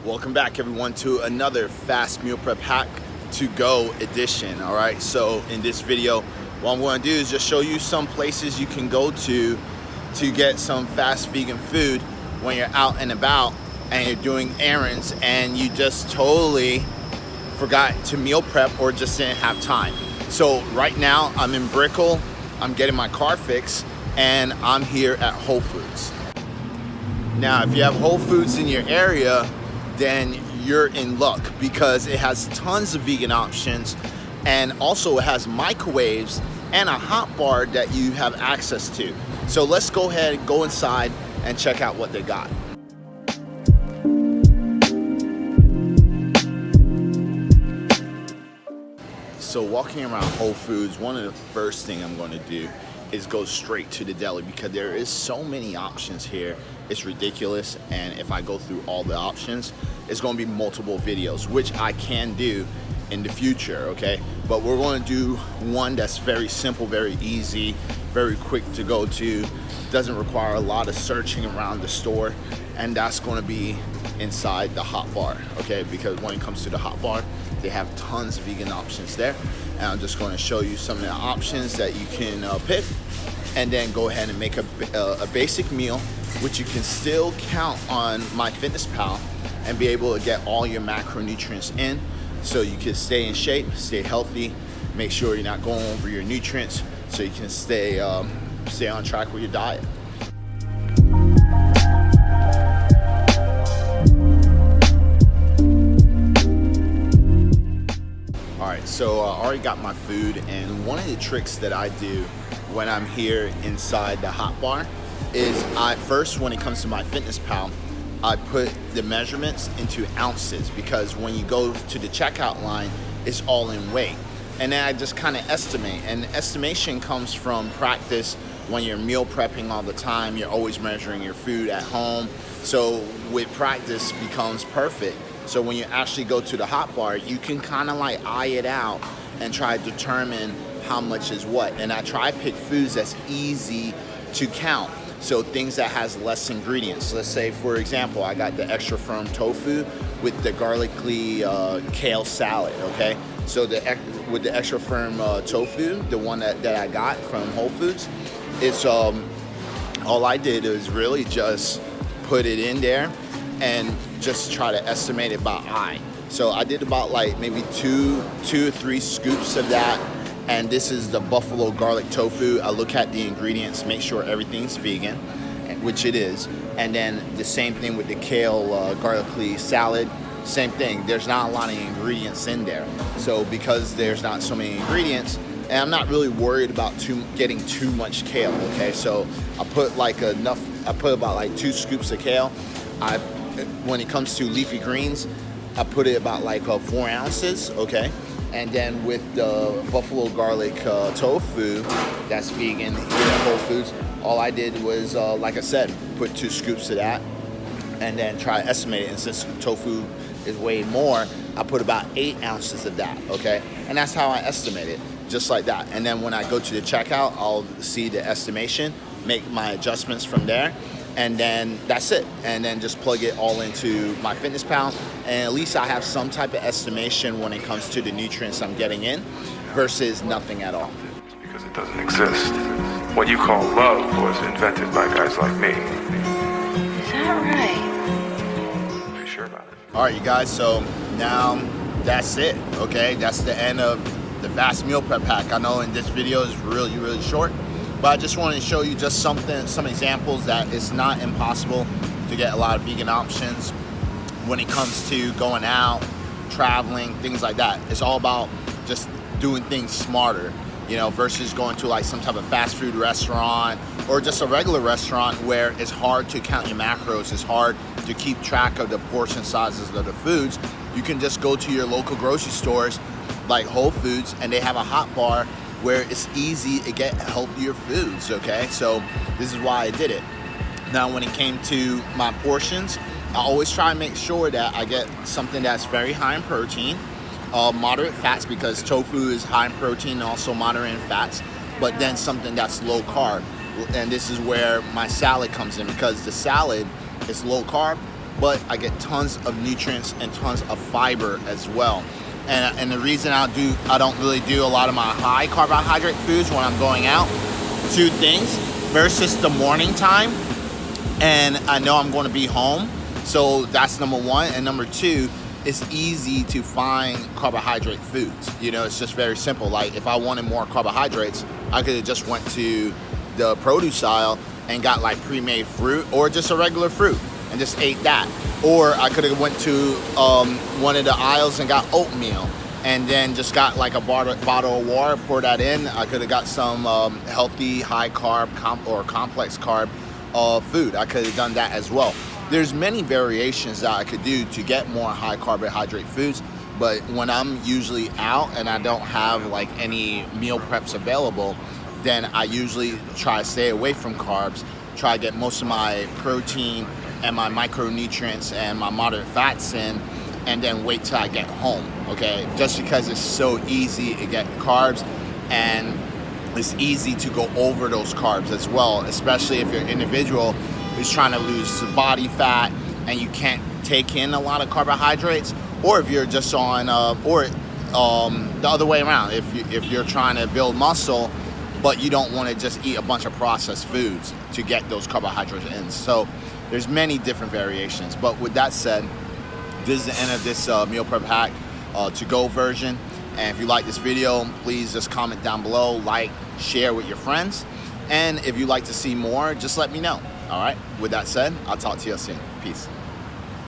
Welcome back everyone to another fast meal prep hack to go edition. All right, so in this video what I'm going to do is just show you some places you can go to get some fast vegan food when you're out and about and you're doing errands and you just totally forgot to meal prep or just didn't have time. So right now I'm in Brickell, I'm getting my car fixed, and I'm here at Whole Foods. Now if you have Whole Foods in your area, then you're in luck because it has tons of vegan options, and also it has microwaves and a hot bar that you have access to. So let's go ahead and go inside and check out what they got. So walking around Whole Foods, one of the first things I'm going to do is go straight to the deli because there is so many options here. It's ridiculous, and if I go through all the options, it's going to be multiple videos, which I can do in the future, okay? But we're going to do one that's very simple, very easy, very quick to go to, doesn't require a lot of searching around the store, and that's going to be inside the hot bar, okay? Because when it comes to the hot bar, they have tons of vegan options there, and I'm just going to show you some of the options that you can pick, and then go ahead and make a basic meal, which you can still count on MyFitnessPal and be able to get all your macronutrients in, so you can stay in shape, stay healthy, make sure you're not going over your nutrients, so you can stay on track with your diet. Alright, so I already got my food, and one of the tricks that I do when I'm here inside the hot bar is when it comes to MyFitnessPal, I put the measurements into ounces, because when you go to the checkout line, it's all in weight. And then I just kind of estimate, and estimation comes from practice. When you're meal prepping all the time, you're always measuring your food at home. So with practice becomes perfect. So when you actually go to the hot bar, you can kind of like eye it out and try to determine how much is what. And I try to pick foods that's easy to count. So things that has less ingredients. Let's say, for example, I got the extra firm tofu with the garlicky kale salad, okay? So with the extra firm tofu, the one that I got from Whole Foods, it's all I did is really just put it in there and just try to estimate it by eye. So I did about like maybe two or three scoops of that. And this is the buffalo garlic tofu. I look at the ingredients, make sure everything's vegan, which it is. And then the same thing with the kale garlicky salad, same thing. There's not a lot of ingredients in there. So because there's not so many ingredients, and I'm not really worried about getting too much kale, okay? So I put about like 2 scoops of kale. When it comes to leafy greens, I put it about like 4 ounces, okay? And then with the buffalo garlic tofu that's vegan here at Whole Foods, all I did was, like I said, put 2 scoops of that and then try to estimate it. And since tofu is way more, I put about 8 ounces of that, okay? And that's how I estimate it, just like that. And then when I go to the checkout, I'll see the estimation, make my adjustments from there, and then that's it. And then just plug it all into MyFitnessPal, and at least I have some type of estimation when it comes to the nutrients I'm getting in versus nothing at all. It's because it doesn't exist. What you call love was invented by guys like me. Is that right? Are you sure about it? All right, you guys, so now that's it, okay? That's the end of the fast meal prep hack. I know in this video is really, really short, but I just wanted to show you just some examples that it's not impossible to get a lot of vegan options when it comes to going out, traveling, things like that. It's all about just doing things smarter, you know, versus going to like some type of fast food restaurant or just a regular restaurant where it's hard to count your macros, it's hard to keep track of the portion sizes of the foods. You can just go to your local grocery stores like Whole Foods, and they have a hot bar where it's easy to get healthier foods, okay? So this is why I did it. Now when it came to my portions, I always try to make sure that I get something that's very high in protein, moderate fats, because tofu is high in protein and also moderate in fats, but then something that's low carb. And this is where my salad comes in, because the salad is low carb, but I get tons of nutrients and tons of fiber as well. And the reason I don't really do a lot of my high carbohydrate foods when I'm going out, two things. First is the morning time, and I know I'm going to be home, so that's number one. And number two, it's easy to find carbohydrate foods. You know, it's just very simple. Like if I wanted more carbohydrates, I could have just went to the produce aisle and got like pre-made fruit or just a regular fruit and just ate that. Or I could have went to one of the aisles and got oatmeal and then just got like a bottle of water, pour that in. I could have got some healthy, high carb or complex carb food. I could have done that as well. There's many variations that I could do to get more high carbohydrate foods, but when I'm usually out and I don't have like any meal preps available, then I usually try to stay away from carbs, try to get most of my protein and my micronutrients and my moderate fats in, and then wait till I get home, okay? Just because it's so easy to get carbs, and it's easy to go over those carbs as well, especially if you're an individual who's trying to lose body fat and you can't take in a lot of carbohydrates, or if you're just on, the other way around, if you're trying to build muscle, but you don't want to just eat a bunch of processed foods to get those carbohydrates in. So there's many different variations. But with that said, this is the end of this meal prep hack to-go version. And if you like this video, please just comment down below, like, share with your friends. And if you'd like to see more, just let me know. All right, with that said, I'll talk to you soon. Peace.